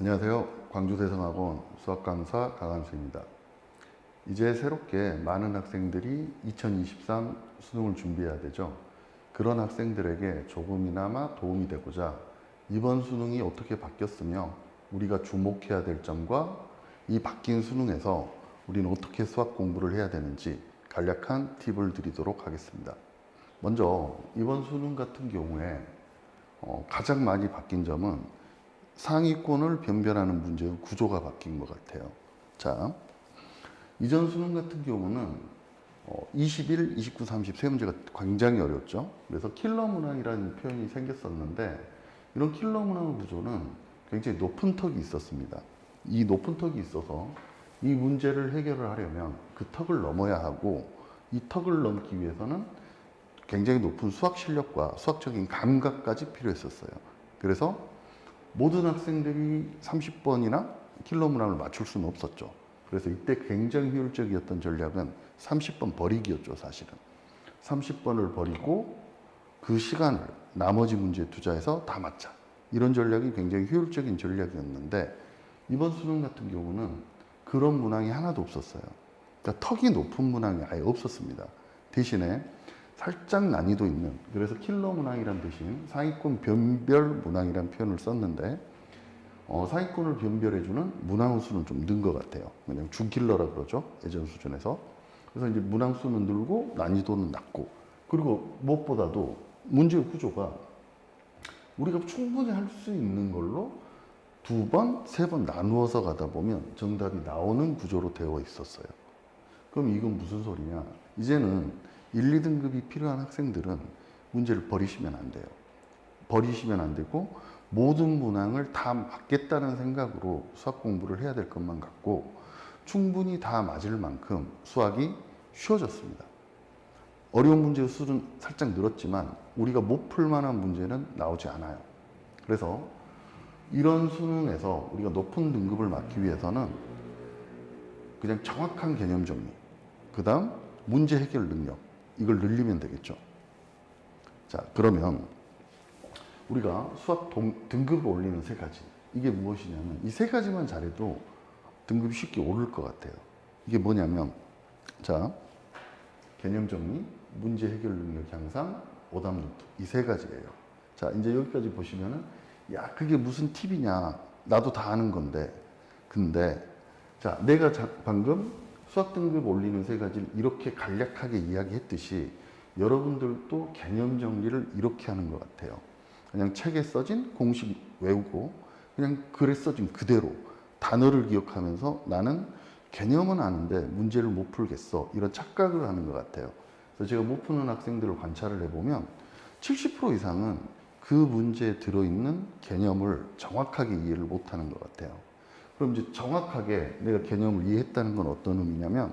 안녕하세요. 광주대성학원 수학강사 강한수입니다. 이제 새롭게 많은 학생들이 2023 수능을 준비해야 되죠. 그런 학생들에게 조금이나마 도움이 되고자 이번 수능이 어떻게 바뀌었으며 우리가 주목해야 될 점과 이 바뀐 수능에서 우리는 어떻게 수학 공부를 해야 되는지 간략한 팁을 드리도록 하겠습니다. 먼저 이번 수능 같은 경우에 가장 많이 바뀐 점은 상위권을 변별하는 문제의 구조가 바뀐 것 같아요. 자, 이전 수능 같은 경우는 21, 29, 30 세 문제가 굉장히 어렵죠. 그래서 킬러 문항이라는 표현이 생겼었는데 이런 킬러 문항 구조는 굉장히 높은 턱이 있었습니다. 이 높은 턱이 있어서 이 문제를 해결을 하려면 그 턱을 넘어야 하고 이 턱을 넘기 위해서는 굉장히 높은 수학 실력과 수학적인 감각까지 필요했었어요. 그래서 모든 학생들이 30번이나 킬러 문항을 맞출 수는 없었죠. 그래서 이때 굉장히 효율적이었던 전략은 30번 버리기였죠, 사실은. 30번을 버리고 그 시간을 나머지 문제에 투자해서 다 맞자. 이런 전략이 굉장히 효율적인 전략이었는데 이번 수능 같은 경우는 그런 문항이 하나도 없었어요. 그러니까 턱이 높은 문항이 아예 없었습니다. 대신에 살짝 난이도 있는, 그래서 킬러 문항이란 대신 상위권 변별 문항이라는 표현을 썼는데 상위권을 변별해주는 문항 수는 좀 는 것 같아요. 그냥 준킬러라 그러죠, 예전 수준에서. 그래서 이제 문항 수는 늘고 난이도는 낮고, 그리고 무엇보다도 문제의 구조가 우리가 충분히 할 수 있는 걸로 두 번, 세 번 나누어서 가다 보면 정답이 나오는 구조로 되어 있었어요. 그럼 이건 무슨 소리냐? 이제는 1, 2등급이 필요한 학생들은 문제를 버리시면 안 돼요. 버리시면 안 되고 모든 문항을 다 맞겠다는 생각으로 수학 공부를 해야 될 것만 같고 충분히 다 맞을 만큼 수학이 쉬워졌습니다. 어려운 문제의 수는 살짝 늘었지만 우리가 못 풀 만한 문제는 나오지 않아요. 그래서 이런 수능에서 우리가 높은 등급을 맞기 위해서는 그냥 정확한 개념 정리, 그 다음 문제 해결 능력, 이걸 늘리면 되겠죠. 자, 그러면 우리가 수학 등급을 올리는 세 가지, 이게 무엇이냐면 이 세 가지만 잘해도 등급이 쉽게 오를 것 같아요. 이게 뭐냐면, 자, 개념 정리, 문제 해결 능력 향상, 오답 노트, 이 세 가지예요. 자, 이제 여기까지 보시면은 야, 그게 무슨 팁이냐, 나도 다 아는 건데. 근데 자, 내가 방금 수학 등급 올리는 세 가지를 이렇게 간략하게 이야기했듯이 여러분들도 개념 정리를 이렇게 하는 것 같아요. 그냥 책에 써진 공식 외우고 그냥 글에 써진 그대로 단어를 기억하면서 나는 개념은 아는데 문제를 못 풀겠어, 이런 착각을 하는 것 같아요. 그래서 제가 못 푸는 학생들을 관찰을 해보면 70% 이상은 그 문제에 들어있는 개념을 정확하게 이해를 못하는 것 같아요. 그럼 이제 정확하게 내가 개념을 이해했다는 건 어떤 의미냐면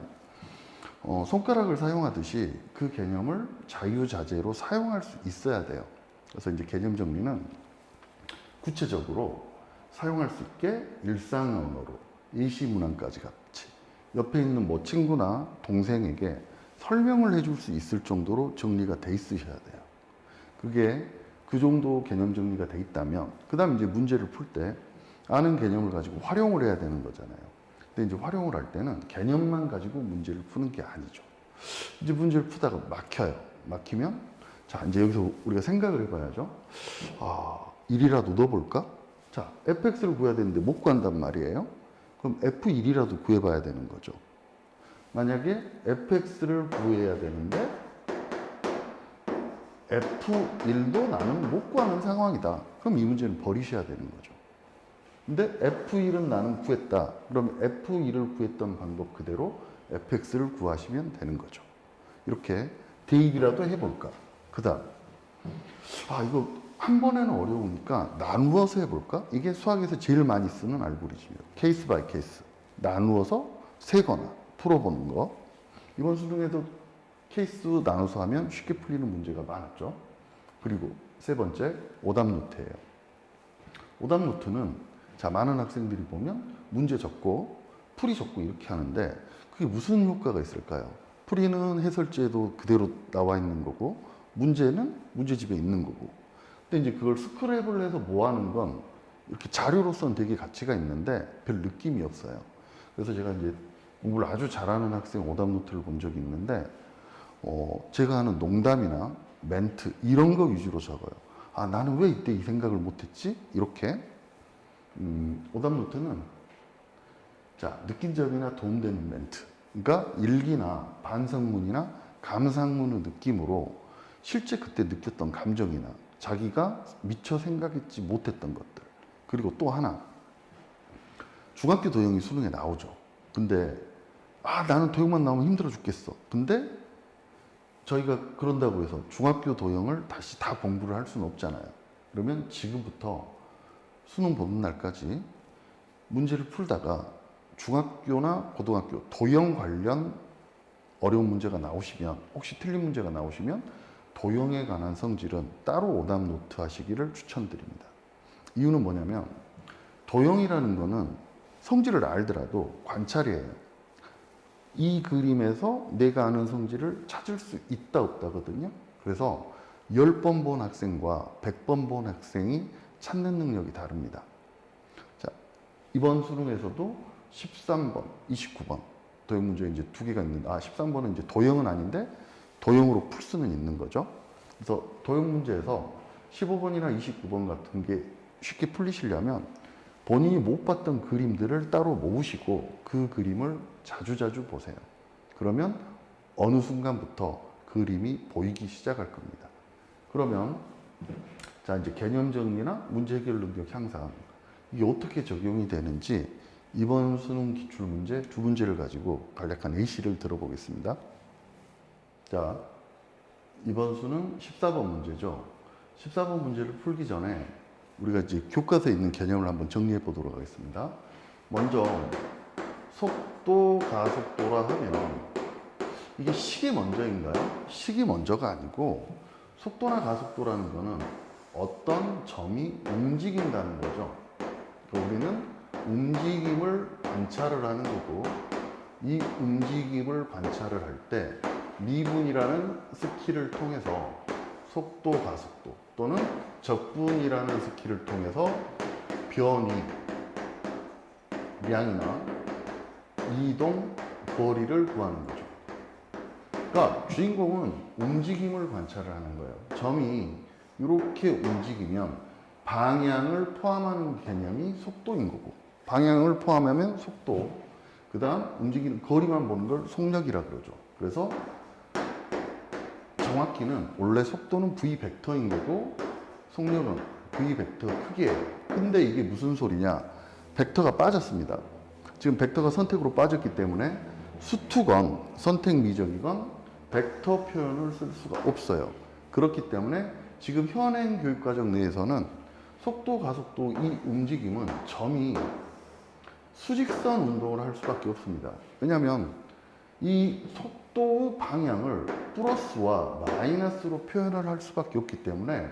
손가락을 사용하듯이 그 개념을 자유자재로 사용할 수 있어야 돼요. 그래서 이제 개념 정리는 구체적으로 사용할 수 있게 일상 언어로 예시문항까지 같이 옆에 있는 뭐 친구나 동생에게 설명을 해줄 수 있을 정도로 정리가 돼 있으셔야 돼요. 그게 그 정도 개념 정리가 돼 있다면 그 다음 이제 문제를 풀 때 아는 개념을 가지고 활용을 해야 되는 거잖아요. 근데 이제 활용을 할 때는 개념만 가지고 문제를 푸는 게 아니죠. 이제 문제를 푸다가 막혀요. 막히면 자, 이제 여기서 우리가 생각을 해봐야죠. 아, 1이라도 넣어볼까? 자, fx를 구해야 되는데 못 구한단 말이에요. 그럼 f1이라도 구해봐야 되는 거죠. 만약에 fx를 구해야 되는데 f1도 나는 못 구하는 상황이다. 그럼 이 문제는 버리셔야 되는 거죠. 근데 f1은 나는 구했다. 그럼 f1을 구했던 방법 그대로 fx를 구하시면 되는 거죠. 이렇게 대입이라도 해볼까? 그 다음, 아, 이거 한 번에는 어려우니까 나누어서 해볼까? 이게 수학에서 제일 많이 쓰는 알고리즘이에요. 케이스 바이 케이스. 나누어서 세거나 풀어보는 거. 이번 수능에도 케이스 나눠서 하면 쉽게 풀리는 문제가 많았죠. 그리고 세 번째, 오답 노트예요. 오답 노트는 자, 많은 학생들이 보면 문제 적고 풀이 적고 이렇게 하는데 그게 무슨 효과가 있을까요? 풀이는 해설지에도 그대로 나와 있는 거고 문제는 문제집에 있는 거고. 근데 이제 그걸 스크랩을 해서 모아는 건 이렇게 자료로서는 되게 가치가 있는데 별 느낌이 없어요. 그래서 제가 이제 공부를 아주 잘하는 학생 오답 노트를 본 적이 있는데 제가 하는 농담이나 멘트 이런 거 위주로 적어요. 아, 나는 왜 이때 이 생각을 못했지? 이렇게 오답 노트는 자, 느낀 점이나 도움되는 멘트. 그러니까 일기나 반성문이나 감상문의 느낌으로 실제 그때 느꼈던 감정이나 자기가 미처 생각했지 못했던 것들. 그리고 또 하나. 중학교 도형이 수능에 나오죠. 근데 나는 도형만 나오면 힘들어 죽겠어. 근데 저희가 그런다고 해서 중학교 도형을 다시 다 공부를 할 수는 없잖아요. 그러면 지금부터 수능 보는 날까지 문제를 풀다가 중학교나 고등학교 도형 관련 어려운 문제가 나오시면, 혹시 틀린 문제가 나오시면 도형에 관한 성질은 따로 오답 노트 하시기를 추천드립니다. 이유는 뭐냐면 도형이라는 거는 성질을 알더라도 관찰이에요. 이 그림에서 내가 아는 성질을 찾을 수 있다 없다거든요. 그래서 10번 본 학생과 100번 본 학생이 찾는 능력이 다릅니다. 자, 이번 수능에서도 13번, 29번 도형 문제 이제 두 개가 있는데 13번은 이제 도형은 아닌데 도형으로 풀 수는 있는 거죠. 그래서 도형 문제에서 15번이나 29번 같은 게 쉽게 풀리시려면 본인이 못 봤던 그림들을 따로 모으시고 그 그림을 자주자주 보세요. 그러면 어느 순간부터 그림이 보이기 시작할 겁니다. 그러면 자, 이제 개념 정리나 문제 해결 능력 향상 이게 어떻게 적용이 되는지 이번 수능 기출 문제 두 문제를 가지고 간략한 예시를 들어보겠습니다. 자, 이번 수능 14번 문제죠. 14번 문제를 풀기 전에 우리가 이제 교과서에 있는 개념을 한번 정리해 보도록 하겠습니다. 먼저 속도, 가속도라 하면 이게 식이 먼저인가요? 식이 먼저가 아니고 속도나 가속도라는 거는 어떤 점이 움직인다는 거죠. 그러니까 우리는 움직임을 관찰을 하는 거고 이 움직임을 관찰을 할 때 미분이라는 스킬을 통해서 속도, 가속도 또는 적분이라는 스킬을 통해서 변이, 양이나 이동, 거리를 구하는 거죠. 그러니까 주인공은 움직임을 관찰을 하는 거예요. 점이 이렇게 움직이면 방향을 포함하는 개념이 속도인 거고 방향을 포함하면 속도, 그 다음 움직이는 거리만 보는 걸 속력이라 그러죠. 그래서 정확히는 원래 속도는 v 벡터인 거고 속력은 v 벡터 크기예요. 근데 이게 무슨 소리냐? 벡터가 빠졌습니다. 지금 벡터가 선택으로 빠졌기 때문에 수투건 선택 미적이건 벡터 표현을 쓸 수가 없어요. 그렇기 때문에 지금 현행 교육과정 내에서는 속도, 가속도 이 움직임은 점이 수직선 운동을 할 수밖에 없습니다. 왜냐하면 이 속도의 방향을 플러스와 마이너스로 표현을 할 수밖에 없기 때문에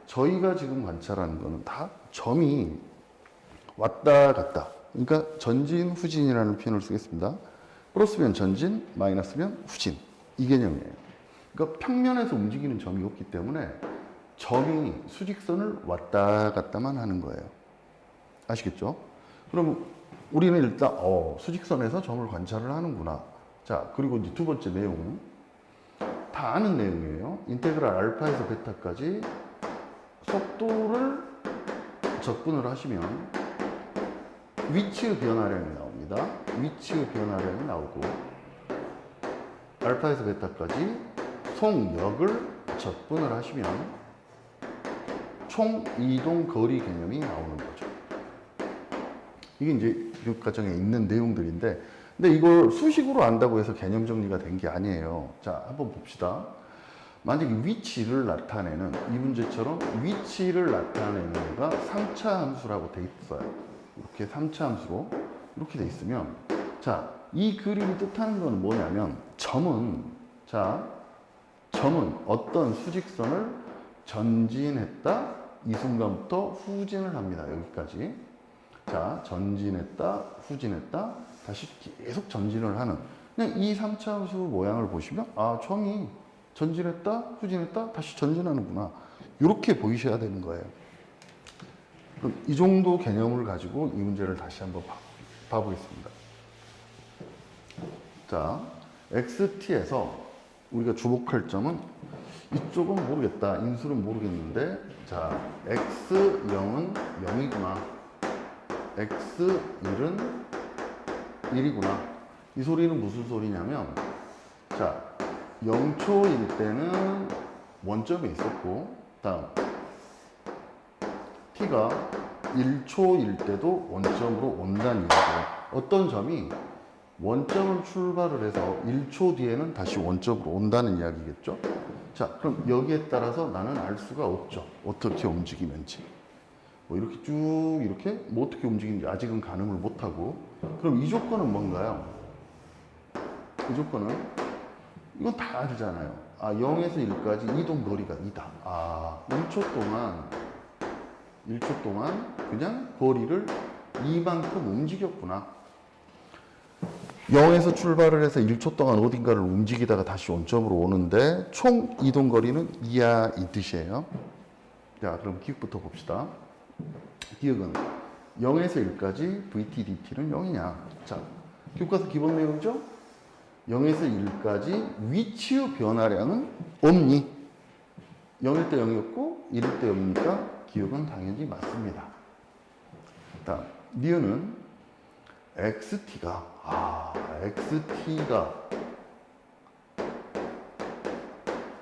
저희가 지금 관찰하는 거는 다 점이 왔다 갔다. 그러니까 전진, 후진이라는 표현을 쓰겠습니다. 플러스면 전진, 마이너스면 후진. 이 개념이에요. 그러니까 평면에서 움직이는 점이 없기 때문에 점이 수직선을 왔다 갔다만 하는 거예요. 아시겠죠? 그럼 우리는 일단 수직선에서 점을 관찰을 하는구나. 자, 그리고 이제 두 번째 내용 다 아는 내용이에요. 인테그랄 알파에서 베타까지 속도를 적분을 하시면 위치의 변화량이 나옵니다. 위치의 변화량이 나오고 알파에서 베타까지 속력을 적분을 하시면 총 이동 거리 개념이 나오는 거죠. 이게 이제 교육과정에 있는 내용들인데 근데 이걸 수식으로 안다고 해서 개념 정리가 된 게 아니에요. 자, 한번 봅시다. 만약에 위치를 나타내는 이 문제처럼 위치를 나타내는 애가 3차 함수라고 돼 있어요. 이렇게 3차 함수로 이렇게 돼 있으면 자, 이 그림이 뜻하는 건 뭐냐면 점은 어떤 수직선을 전진했다 이 순간부터 후진을 합니다. 여기까지. 자, 전진했다 후진했다 다시 계속 전진을 하는 그냥 이 3차 함수 모양을 보시면 점이 전진했다 후진했다 다시 전진하는구나 이렇게 보이셔야 되는 거예요. 그럼 이 정도 개념을 가지고 이 문제를 다시 한번 봐보겠습니다. 자, xt에서 우리가 주목할 점은 이쪽은 모르겠다. 인수는 모르겠는데, 자, x0은 0이구나. x1은 1이구나. 이 소리는 무슨 소리냐면, 자, 0초일 때는 원점에 있었고, 다음, t가 1초일 때도 원점으로 온다는 얘기죠. 어떤 점이 원점을 출발을 해서 1초 뒤에는 다시 원점으로 온다는 이야기겠죠. 자, 그럼 여기에 따라서 나는 알 수가 없죠. 어떻게 움직이는지. 뭐 이렇게 쭉 이렇게 뭐 어떻게 움직이는지 아직은 가늠을 못하고. 그럼 이 조건은 뭔가요? 이 조건은 이건 다 알잖아요. 아, 0에서 1까지 이동 거리가 2다. 아, 1초 동안 그냥 거리를 이만큼 움직였구나. 0에서 출발을 해서 1초 동안 어딘가를 움직이다가 다시 원점으로 오는데 총 이동 거리는 2야, 이 뜻이에요. 자, 그럼 기억부터 봅시다. 기억은 0에서 1까지 VT, DT는 0이냐. 자, 교과서 기본 내용이죠? 0에서 1까지 위치의 변화량은 없니? 0일 때 0이었고 1일 때 0이니까 기억은 당연히 맞습니다. 다음, 니은은 XT가 XT가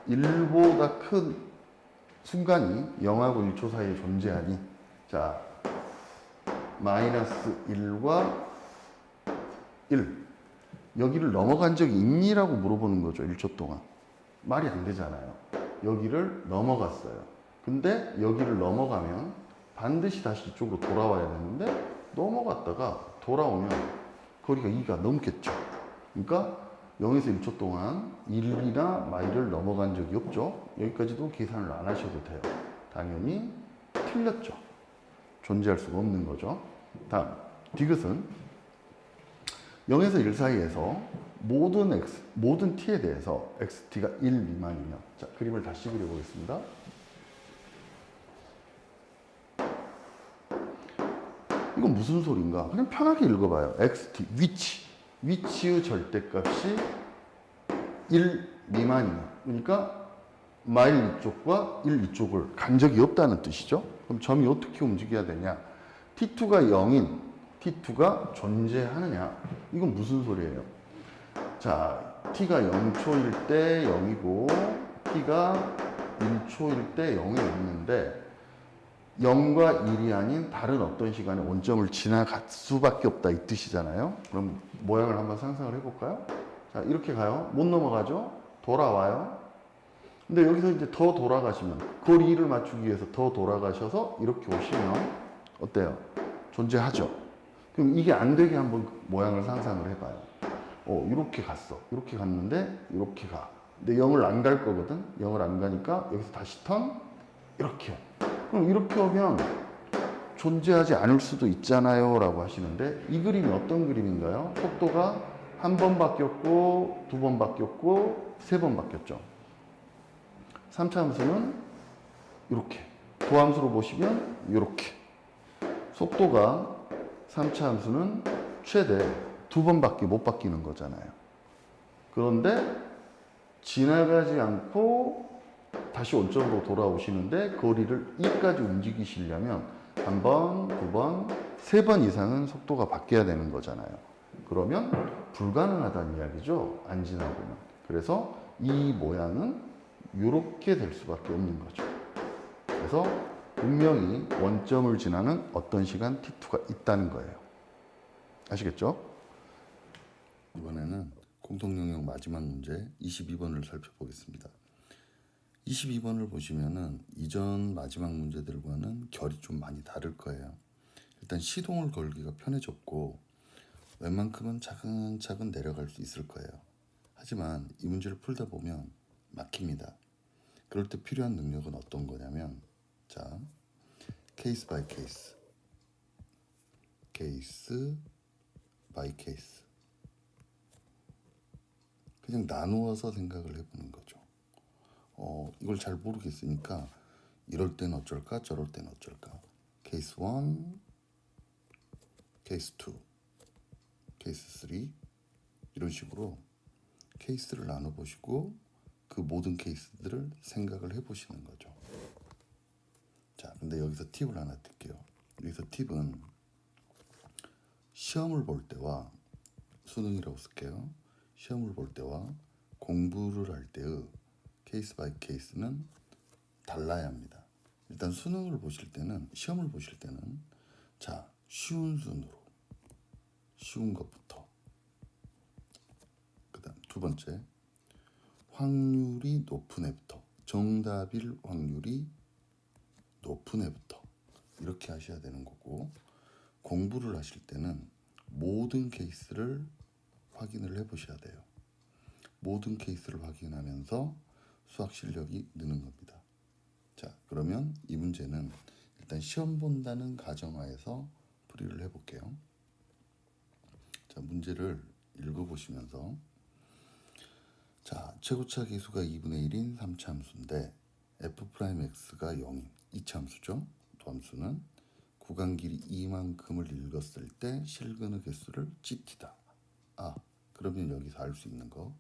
1보다 큰 순간이 0하고 1초 사이에 존재하니, 자, 마이너스 1과 1 여기를 넘어간 적이 있니라고 물어보는 거죠. 1초 동안 말이 안 되잖아요. 여기를 넘어갔어요. 근데 여기를 넘어가면 반드시 다시 이쪽으로 돌아와야 되는데 넘어갔다가 돌아오면 거리가 2가 넘겠죠. 그러니까 0에서 1초 동안 1이나 마일을 넘어간 적이 없죠. 여기까지도 계산을 안 하셔도 돼요. 당연히 틀렸죠. 존재할 수가 없는 거죠. 다음, 디귿은 0에서 1 사이에서 모든 t에 대해서 xt가 1 미만이면, 자, 그림을 다시 그려보겠습니다. 이건 무슨 소린가? 그냥 편하게 읽어봐요. xt, 위치의 절대값이 1 미만이면, 그러니까 마일 이쪽과 1 이쪽을 간 적이 없다는 뜻이죠. 그럼 점이 어떻게 움직여야 되냐? t2가 0인 t2가 존재하느냐? 이건 무슨 소리예요? 자, t가 0초일 때 0이고 t가 1초일 때 0이 없는데 0과 1이 아닌 다른 어떤 시간에 원점을 지나갈 수밖에 없다, 이 뜻이잖아요. 그럼 모양을 한번 상상을 해볼까요? 자, 이렇게 가요. 못 넘어가죠? 돌아와요. 근데 여기서 이제 더 돌아가시면, 거리를 맞추기 위해서 더 돌아가셔서 이렇게 오시면 어때요? 존재하죠? 그럼 이게 안 되게 한번 모양을 상상을 해봐요. 이렇게 갔어. 이렇게 갔는데 이렇게 가. 근데 0을 안 갈 거거든? 0을 안 가니까 여기서 다시 턴, 이렇게. 그럼 이렇게 오면 존재하지 않을 수도 있잖아요 라고 하시는데, 이 그림이 어떤 그림인가요? 속도가 한 번 바뀌었고, 두 번 바뀌었고, 세 번 바뀌었죠. 3차 함수는 이렇게, 도함수로 보시면 이렇게. 속도가 3차 함수는 최대 두 번밖에 못 바뀌는 거잖아요. 그런데 지나가지 않고 다시 원점으로 돌아오시는데 거리를 2까지 움직이시려면 한 번, 두 번, 세 번 이상은 속도가 바뀌어야 되는 거잖아요. 그러면 불가능하다는 이야기죠. 안 지나보면. 그래서 이 모양은 이렇게 될 수밖에 없는 거죠. 그래서 분명히 원점을 지나는 어떤 시간 t2가 있다는 거예요. 아시겠죠? 이번에는 공통영역 마지막 문제 22번을 살펴보겠습니다. 22번을 보시면은 이전 마지막 문제들과는 결이 좀 많이 다를 거예요. 일단 시동을 걸기가 편해졌고 웬만큼은 차근차근 내려갈 수 있을 거예요. 하지만 이 문제를 풀다 보면 막힙니다. 그럴 때 필요한 능력은 어떤 거냐면, 자, 케이스 바이 케이스, 케이스 바이 케이스, 그냥 나누어서 생각을 해보는 거죠. 이걸 잘 모르겠으니까 이럴 땐 어쩔까, 저럴 땐 어쩔까, 케이스 1, 케이스 2, 케이스 3 이런 식으로 케이스를 나눠보시고 그 모든 케이스들을 생각을 해보시는 거죠. 자, 근데 여기서 팁을 하나 드릴게요. 여기서 팁은 시험을 볼 때와 수능이라고 쓸게요. 시험을 볼 때와 공부를 할 때의 케이스 바이 케이스는 달라야 합니다. 일단 수능을 보실 때는 시험을 보실 때는 자, 쉬운 순으로 쉬운 것부터 그다음 두 번째 확률이 높은 애부터 정답일 확률이 높은 애부터 이렇게 하셔야 되는 거고 공부를 하실 때는 모든 케이스를 확인을 해 보셔야 돼요. 모든 케이스를 확인하면서 수학 실력이 느는 겁니다. 자, 그러면 이 문제는 일단 시험 본다는 가정하에서 풀이를 해볼게요. 자, 문제를 읽어보시면서 자, 최고차 계수가 2분의 1인 3차함수인데 f'x가 0인 2차함수죠. 도함수는 구간 길이 이만큼을 읽었을 때 실근의 개수를 gt다. 아, 그러면 여기서 알 수 있는 거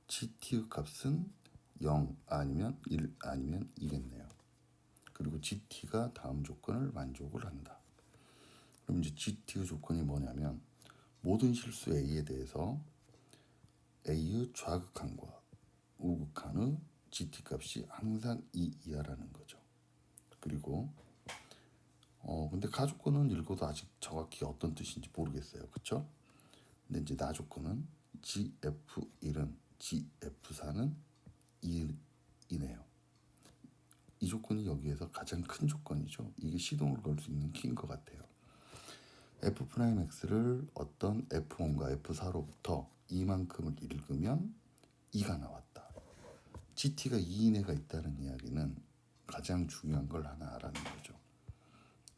gt의 값은 0 아니면 1 아니면 2겠네요. 그리고 gt가 다음 조건을 만족을 한다. 그럼 이제 gt의 조건이 뭐냐면 모든 실수 a에 대해서 a의 좌극한과 우극한의 gt 값이 항상 2 이하라는 거죠. 그리고 근데 가조건은 읽어도 아직 정확히 어떤 뜻인지 모르겠어요. 그쵸? 근데 이제 나조건은 gf1은 gf4는 2이네요. 이 조건이 여기에서 가장 큰 조건이죠. 이게 시동을 걸 수 있는 키인 것 같아요. f'x를 어떤 f1과 f4로부터 이만큼을 읽으면 2가 나왔다. gt가 2 이내가 있다는 이야기는 가장 중요한 걸 하나 알아낸 거죠.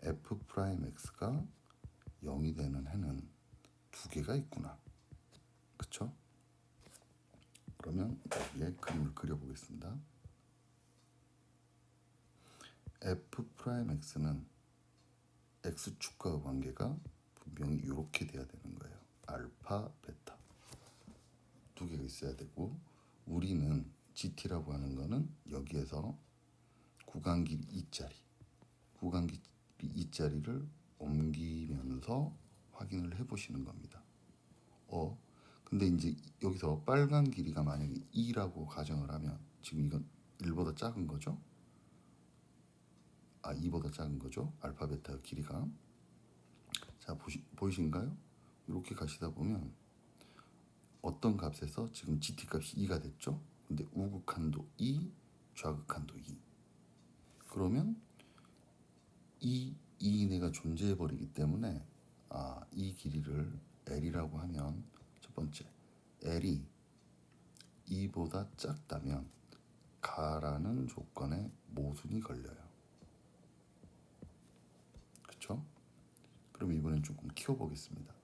f'x가 0이 되는 해는 두 개가 있구나. 그쵸? 그러면 여기에 그림을 그려보겠습니다. f'x는 x축과의 관계가 분명히 이렇게 돼야 되는 거예요. 알파, 베타 두 개가 있어야 되고 우리는 gt라고 하는 거는 여기에서 구간 길이 2짜리 구간 길이 2짜리를 옮기면서 확인을 해보시는 겁니다. 근데 이제 여기서 빨간 길이가 만약에 2라고 가정을 하면 지금 이건 1보다 작은 거죠? 2보다 작은 거죠? 알파, 베타 길이가. 자, 보이신가요? 이렇게 가시다 보면 어떤 값에서 지금 gt 값이 2가 됐죠? 근데 우극한도 2, 좌극한도 2. 그러면 이 이내가 존재해 버리기 때문에 이 길이를 L이라고 하면 첫 번째 L이 2보다 작다면 가라는 조건에 모순이 걸려요. 그렇죠? 그럼 이번엔 조금 키워보겠습니다.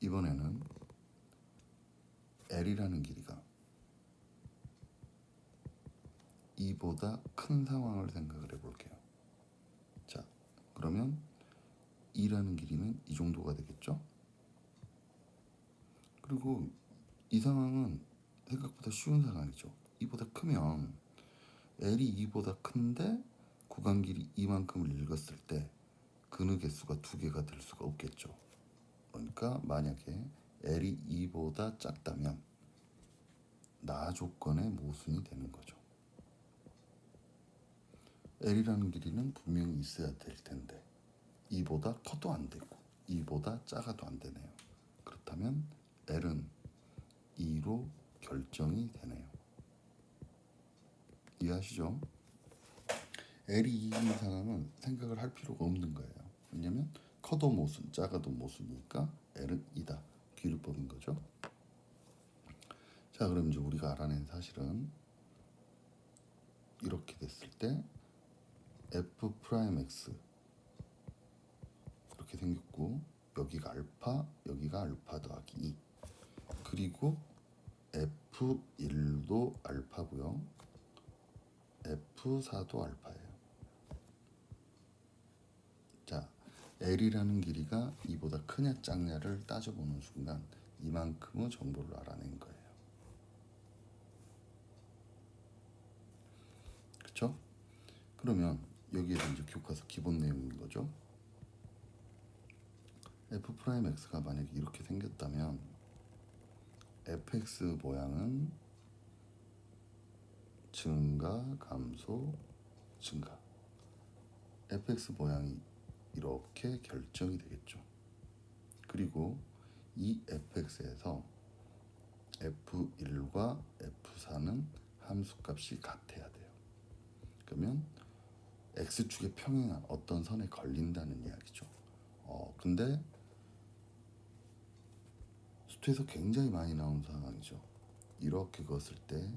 이번에는 L이라는 길이가 2보다 큰 상황을 생각을 해볼게요. 자, 그러면 2라는 길이는 이 정도가 되겠죠? 그리고 이 상황은 생각보다 쉬운 상황이죠. 2보다 크면 L이 2보다 큰데 구간 길이 이만큼을 읽었을 때 근의 개수가 두 개가 될 수가 없겠죠. 그러니까 만약에 L이 2보다 작다면 나 조건의 모순이 되는 거죠. L이라는 길이는 분명히 있어야 될 텐데 2보다 커도 안 되고 2보다 작아도 안 되네요. 그렇다면 L은 2로 결정이 되네요. 이해하시죠? L이 2인 상황은 생각을 할 필요가 없는 거예요. 왜냐면 커도 모순, 작아도 모순이니까 L은 2다. 귀율법인 거죠. 자, 그럼 이제 우리가 알아낸 사실은 이렇게 됐을 때 f'x 이렇게 생겼고 여기가 알파, 여기가 알파 더하기 2 그리고 f1도 알파고요. f4도 알파예요. L이라는 길이가 이보다 크냐 작냐를 따져보는 순간 이만큼의 정보를 알아낸 거예요. 그렇죠? 그러면 여기에서 이제 교과서 기본 내용인 거죠. f'x가 만약에 이렇게 생겼다면 fx 모양은 증가, 감소, 증가. fx 모양이 이렇게 결정이 되겠죠. 그리고 이 fx에서 f1과 f4는 함수값이 같아야 돼요. 그러면 x축의 평행한 어떤 선에 걸린다는 이야기죠. 근데 수트에서 굉장히 많이 나온 상황이죠. 이렇게 그었을 때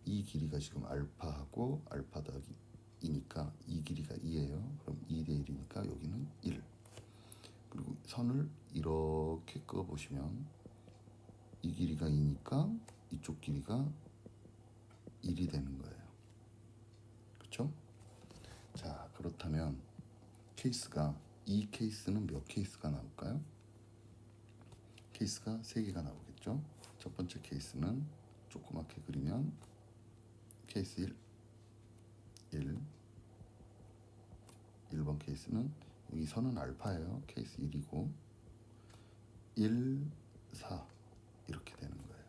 이 길이가 지금 알파하고 알파 더하기 2니까 이 길이가 2예요. 그럼 2 대 1이니까 여기는 1. 그리고 선을 이렇게 그어보시면 이 길이가 2니까 이쪽 길이가 1이 되는 거예요. 그렇죠? 자, 그렇다면 케이스가 이 케이스는 몇 케이스가 나올까요? 케이스가 3개가 나오겠죠. 첫 번째 케이스는 조그맣게 그리면 케이스 1 1번 케이스는 여기 선은 알파예요. 케이스 1이고 1, 4 이렇게 되는 거예요.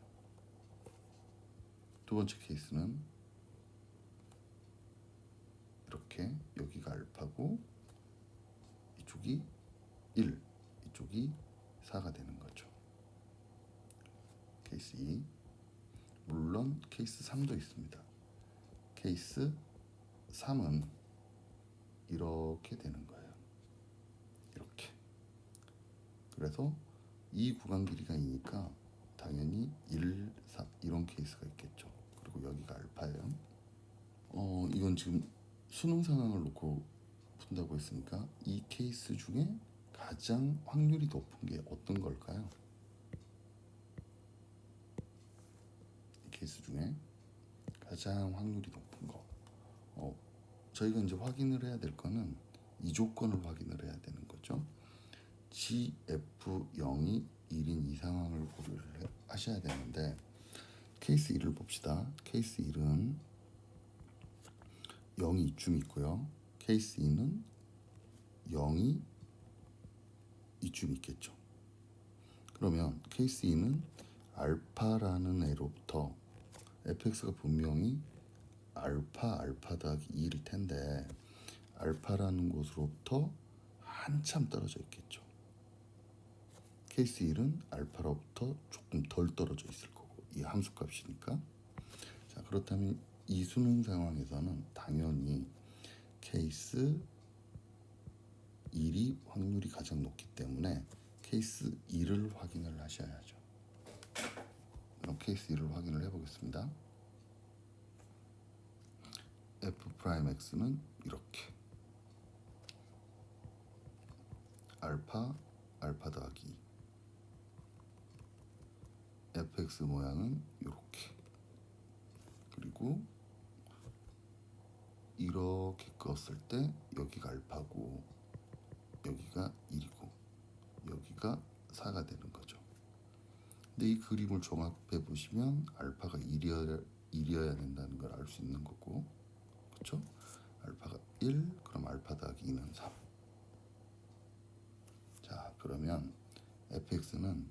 두 번째 케이스는 이렇게 여기가 알파고 이쪽이 1, 이쪽이 4가 되는 거죠. 케이스 2. 물론 케이스 3도 있습니다. 케이스 3은 이렇게 되는 거예요. 이렇게. 그래서 이 구간 길이가 2니까 당연히 1, 4 이런 케이스가 있겠죠. 그리고 여기가 알파예요. 이건 지금 수능 상황을 놓고 푼다고 했으니까 이 케이스 중에 가장 확률이 높은 게 어떤 걸까요? 이 케이스 중에 가장 확률이 높은 거. 저희가 이제 확인을 해야 될 거는 이 조건을 확인을 해야 되는 거죠. GF0이 1인 이 상황을 고려를 하셔야 되는데 케이스 1을 봅시다. 케이스 1은 0이 이쯤 있고요. 케이스 2는 0이 이쯤 있겠죠. 그러면 케이스 2는 알파라는 애로부터 fx가 분명히 알파 더하기 2일 텐데 알파라는 곳으로부터 한참 떨어져 있겠죠. 케이스 1은 알파로부터 조금 덜 떨어져 있을 거고 이 함수값이니까. 자, 그렇다면 이 수능 상황에서는 당연히 케이스 1이 확률이 가장 높기 때문에 케이스 1을 확인을 하셔야죠. 그럼 케이스 1을 확인을 해보겠습니다. f'x는 이렇게 알파 더하기 2. fx 모양은 이렇게. 그리고 이렇게 그었을 때 여기가 알파고 여기가 1이고 여기가 4가 되는 거죠. 근데 이 그림을 종합해 보시면 알파가 1이어야 된다는 걸 알 수 있는 거고, 그렇죠? 알파가 1, 그럼 알파 더하기 2는 3. 자, 그러면 fx는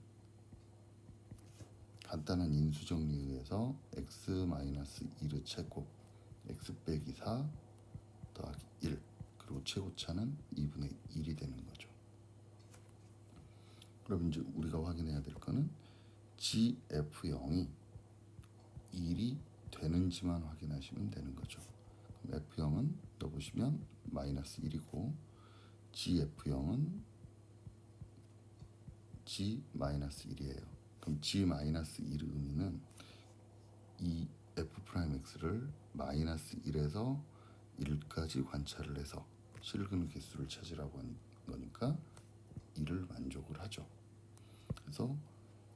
간단한 인수 정리에 의해서 x-1의 제곱 x 빼기 4 더하기 1 그리고 최고차는 2분의 1이 되는 거죠. 그럼 이제 우리가 확인해야 될 거는 GF0이 1이 되는지만 확인하시면 되는 거죠. 그럼 F0은 넣어보시면 마이너스 1이고 GF0은 G 마이너스 1이에요. 그럼 G 마이너스 1의 의미는 이 F'X를 마이너스 1에서 1까지 관찰을 해서 실근 개수를 찾으라고 하는 거니까 1을 만족을 하죠. 그래서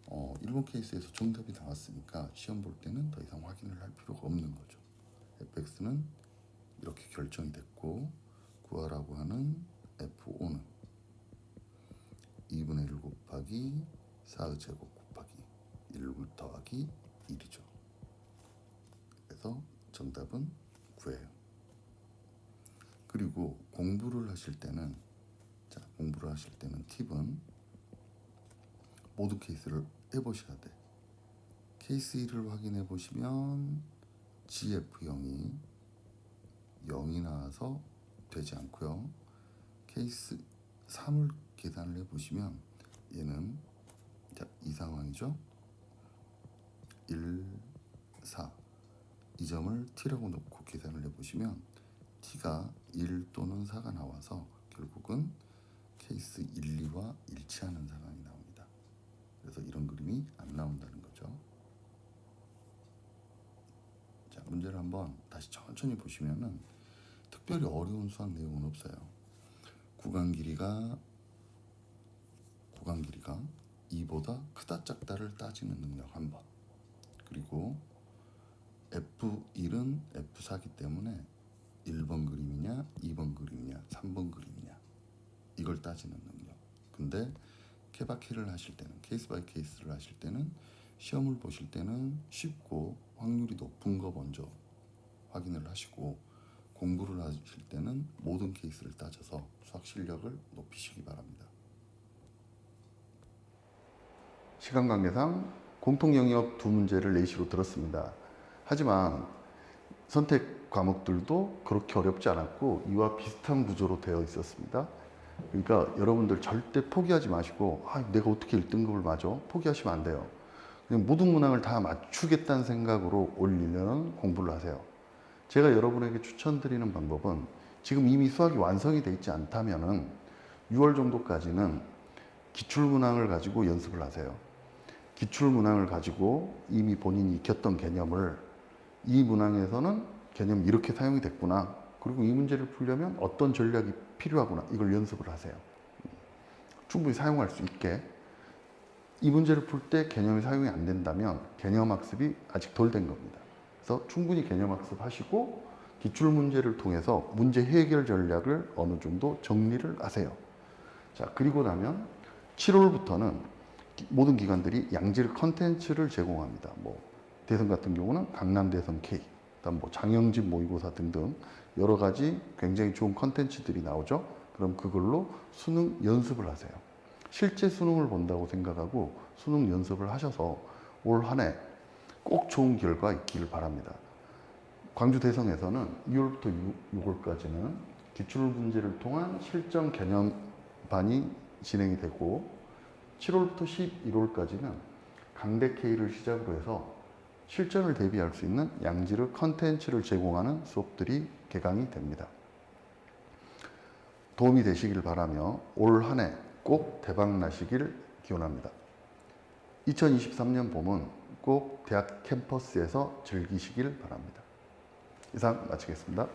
1번 케이스에서 정답이 나왔으니까 시험 볼 때는 더 이상 확인을 할 필요가 없는 거죠. fx는 이렇게 결정이 됐고 구하라고 하는 f5는 2분의 1 곱하기 4의 제곱 곱하기 1 더하기 1이죠. 그래서 정답은 9예요. 그리고 공부를 하실 때는 팁은 모든 케이스를 해보셔야 돼. 케이스 1을 확인해 보시면 GF0이 0이 나와서 되지 않고요. 케이스 3을 계산을 해보시면 얘는 이 상황이죠. 1, 4 이 점을 t라고 놓고 계산을 해보시면 t가 1 또는 4가 나와서 결국은 케이스 1, 2와 일치하는 상황이 나옵니다. 그래서 이런 그림이 안 나온다는 거죠. 자, 문제를 한번 다시 천천히 보시면은 특별히 어려운 수학 내용은 없어요. 구간 길이가 2보다 크다 작다를 따지는 능력 한번. 그리고 F1은 F4기 때문에 1번 그림이냐 2번 그림이냐 3번 그림이냐 이걸 따지는 능력. 근데 케바케를 하실 때는 케이스 바이 케이스를 하실 때는 시험을 보실 때는 쉽고 확률이 높은 거 먼저 확인을 하시고 공부를 하실 때는 모든 케이스를 따져서 수학 실력을 높이시기 바랍니다. 시간 관계상 공통 영역 두 문제를 예시로 들었습니다. 하지만 선택 과목들도 그렇게 어렵지 않았고 이와 비슷한 구조로 되어 있었습니다. 그러니까 여러분들 절대 포기하지 마시고 내가 어떻게 1등급을 맞아? 포기하시면 안 돼요. 그냥 모든 문항을 다 맞추겠다는 생각으로 올 1년은 공부를 하세요. 제가 여러분에게 추천드리는 방법은 지금 이미 수학이 완성이 되어 있지 않다면은 6월 정도까지는 기출문항을 가지고 연습을 하세요. 기출문항을 가지고 이미 본인이 익혔던 개념을 이 문항에서는 개념이 이렇게 사용이 됐구나. 그리고 이 문제를 풀려면 어떤 전략이 필요하구나. 이걸 연습을 하세요. 충분히 사용할 수 있게. 이 문제를 풀 때 개념이 사용이 안 된다면 개념 학습이 아직 덜 된 겁니다. 그래서 충분히 개념 학습하시고 기출 문제를 통해서 문제 해결 전략을 어느 정도 정리를 하세요. 자, 그리고 나면 7월부터는 모든 기관들이 양질 컨텐츠를 제공합니다. 대선 같은 경우는 강남 대선 K, 그다음 장영진 모의고사 등등 여러 가지 굉장히 좋은 컨텐츠들이 나오죠. 그럼 그걸로 수능 연습을 하세요. 실제 수능을 본다고 생각하고 수능 연습을 하셔서 올 한 해 꼭 좋은 결과 있기를 바랍니다. 광주 대성에서는 2월부터 6월까지는 기출 문제를 통한 실전 개념반이 진행이 되고 7월부터 11월까지는 강대 K를 시작으로 해서 실전을 대비할 수 있는 양질의 컨텐츠를 제공하는 수업들이 개강이 됩니다. 도움이 되시길 바라며 올 한 해 꼭 대박 나시길 기원합니다. 2023년 봄은 꼭 대학 캠퍼스에서 즐기시길 바랍니다. 이상 마치겠습니다.